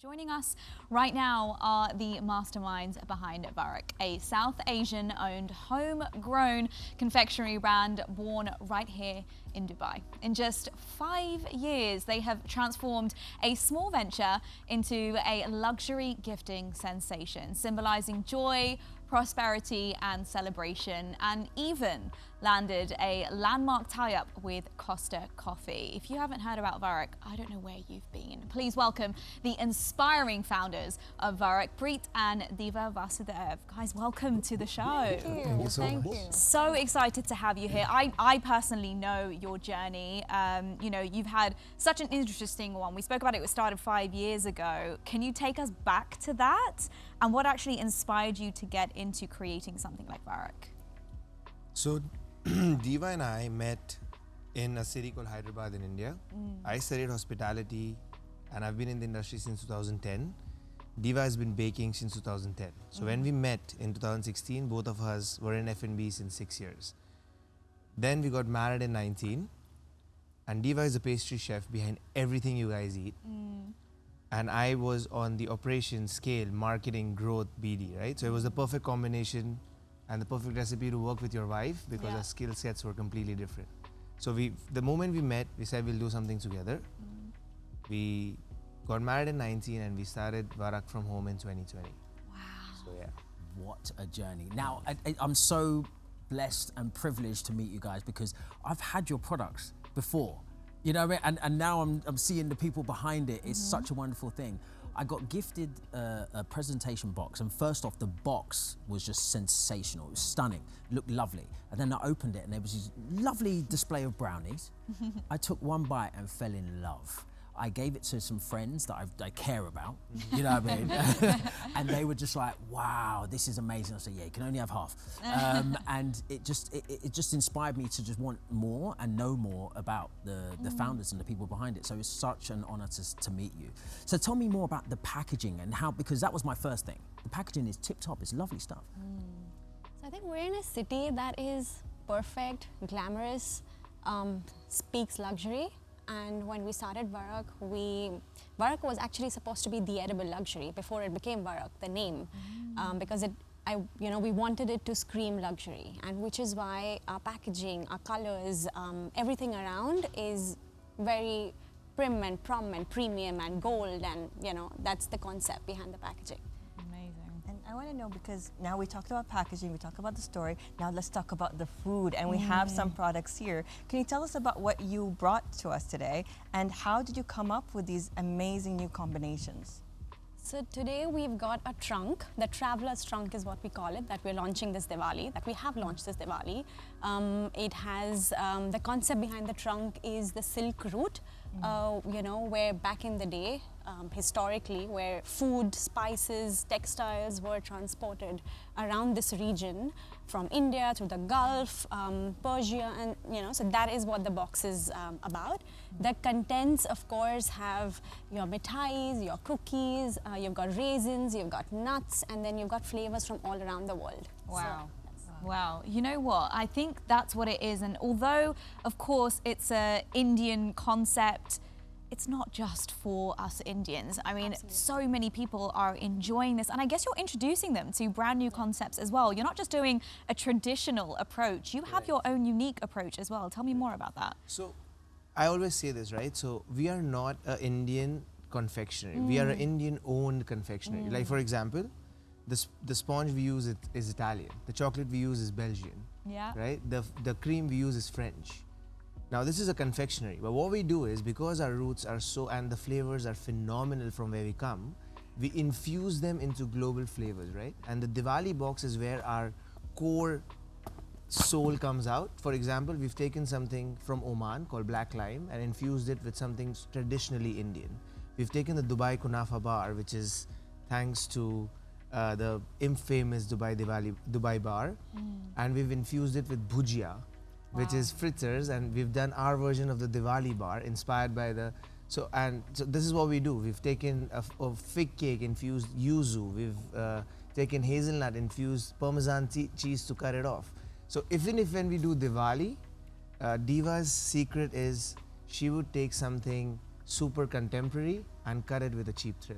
Joining us right now are the masterminds behind Varak, a South Asian-owned, homegrown confectionery brand born right here in Dubai. In just 5 years, they have transformed a small venture into a luxury gifting sensation, symbolizing joy, prosperity and celebration, and even landed a landmark tie-up with Costa Coffee. If you haven't heard about Varak, I don't know where you've been. Please welcome the inspiring founders of Varak, Preet and Diva Vasudev. Guys, welcome to the show. Thank you so much. So excited to have you here. I personally know your journey. You know, you've had such an interesting one. We spoke about it started 5 years ago. Can you take us back to that? And what actually inspired you to get into creating something like Varak? So Diva and I met in a city called Hyderabad in India. I studied hospitality and I've been in the industry since 2010. Diva has been baking since 2010. So when we met in 2016, both of us were in F&B since 6 years. Then we got married in 19, and Diva is a pastry chef behind everything you guys eat. And I was on the operations scale, marketing, growth, BD, right? So it was the perfect combination and the perfect recipe to work with your wife because our skill sets were completely different. So the moment we met, we said we'll do something together. We got married in 19 and we started Varak from home in 2020. Wow. So yeah. What a journey. Now, I'm so blessed and privileged to meet you guys because I've had your products before. You know what I mean? And now I'm seeing the people behind it. It's such a wonderful thing. I got gifted a presentation box, and first off, the box was just sensational. It was stunning, looked lovely. And then I opened it and there was this lovely display of brownies. I took one bite and fell in love. I gave it to some friends that I care about, you know what I mean? And they were just like, wow, this is amazing. I said, yeah, you can only have half. And it just inspired me to just want more and know more about the founders and the people behind it. So it's such an honor to meet you. So tell me more about the packaging and how, because that was my first thing. The packaging is tip top, it's lovely stuff. So I think we're in a city that is perfect, glamorous, speaks luxury. And when we started Varak, Varak was actually supposed to be the edible luxury before it became Varak, the name, because we wanted it to scream luxury, and which is why our packaging, our colors, everything around is very prim and premium and gold, and that's the concept behind the packaging. And I want to know, because now we talked about packaging, we talked about the story, now let's talk about the food, and we have some products here. Can you tell us about what you brought to us today, and how did you come up with these amazing new combinations? So today we've got a trunk, the traveler's trunk is what we call it, that we're launching this Diwali, that we have launched this Diwali. It has, the concept behind the trunk is the silk route, where back in the day, historically, where food, spices, textiles were transported around this region from India to the Gulf, Persia, and so that is what the box is about. The contents, of course, have your mithais, your cookies, you've got raisins, you've got nuts, and then you've got flavors from all around the world. Wow. Wow, you know what? I think that's what it is. And although, of course, it's an Indian concept, it's not just for us Indians. I mean, so many people are enjoying this. And I guess you're introducing them to brand new concepts as well. You're not just doing a traditional approach. You have your own unique approach as well. Tell me more about that. So I always say this, right? So we are not an Indian confectionery. We are an Indian-owned confectionery. Like, for example, the sponge we use is Italian. The chocolate we use is Belgian. Yeah. Right? The cream we use is French. Now this is a confectionery, but what we do is, because our roots are and the flavors are phenomenal from where we come, we infuse them into global flavors, right? And the Diwali box is where our core soul comes out. For example, we've taken something from Oman called black lime and infused it with something traditionally Indian. We've taken the Dubai Kunafa bar, which is thanks to the infamous Dubai bar, and we've infused it with bhujia, which is fritters, and we've done our version of the Diwali bar inspired by the so this is what we do. We've taken a fig cake infused yuzu, we've taken hazelnut infused Parmesan cheese to cut it off. So even if when we do Diwali, Diva's secret is she would take something super contemporary and cut it with a cheap thrill.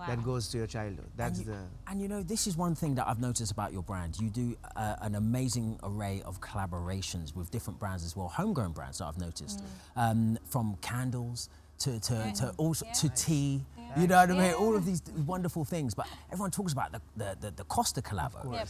that goes to your childhood. That's And you know, this is one thing that I've noticed about your brand. You do an amazing array of collaborations with different brands as well, homegrown brands that I've noticed, from candles to tea. You know what I mean? All of these wonderful things. But everyone talks about the Costa collabo.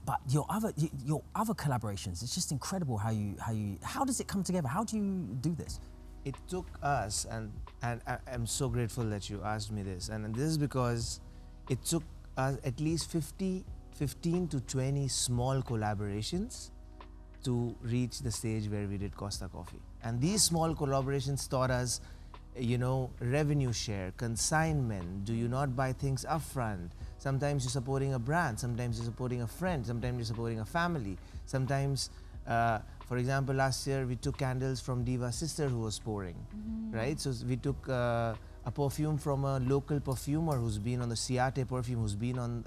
But your other collaborations, it's just incredible how does it come together? How do you do this? It took us, and I'm so grateful that you asked me this, and this is because it took us at least 15 to 20 small collaborations to reach the stage where we did Costa Coffee. And these small collaborations taught us, you know, revenue share, consignment, do you not buy things upfront? Sometimes you're supporting a brand, sometimes you're supporting a friend, sometimes you're supporting a family, sometimes for example, last year we took candles from Diva's sister who was pouring, right? So we took a perfume from a local perfumer who's been on the Ciate perfume, who's been on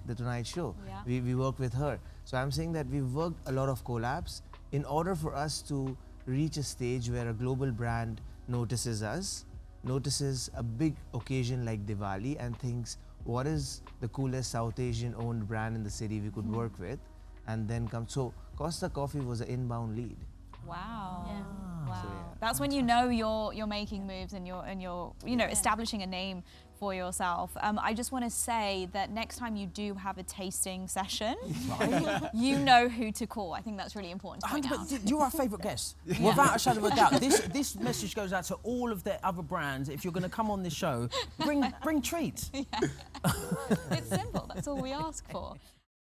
the Tonight Show. We worked with her. So I'm saying that we've worked a lot of collabs in order for us to reach a stage where a global brand notices us, notices a big occasion like Diwali and thinks, what is the coolest South Asian owned brand in the city we could work with? And then come. So Costa Coffee was an inbound lead. Wow. Yeah. Wow. So, yeah. That's when you know you're making moves and you're you know establishing a name for yourself. I just want to say that next time you do have a tasting session, you know who to call. I think that's really important to point out. You're our favourite guest, without a shadow of a doubt. This message goes out to all of the other brands. If you're going to come on this show, bring treats. It's simple. That's all we ask for.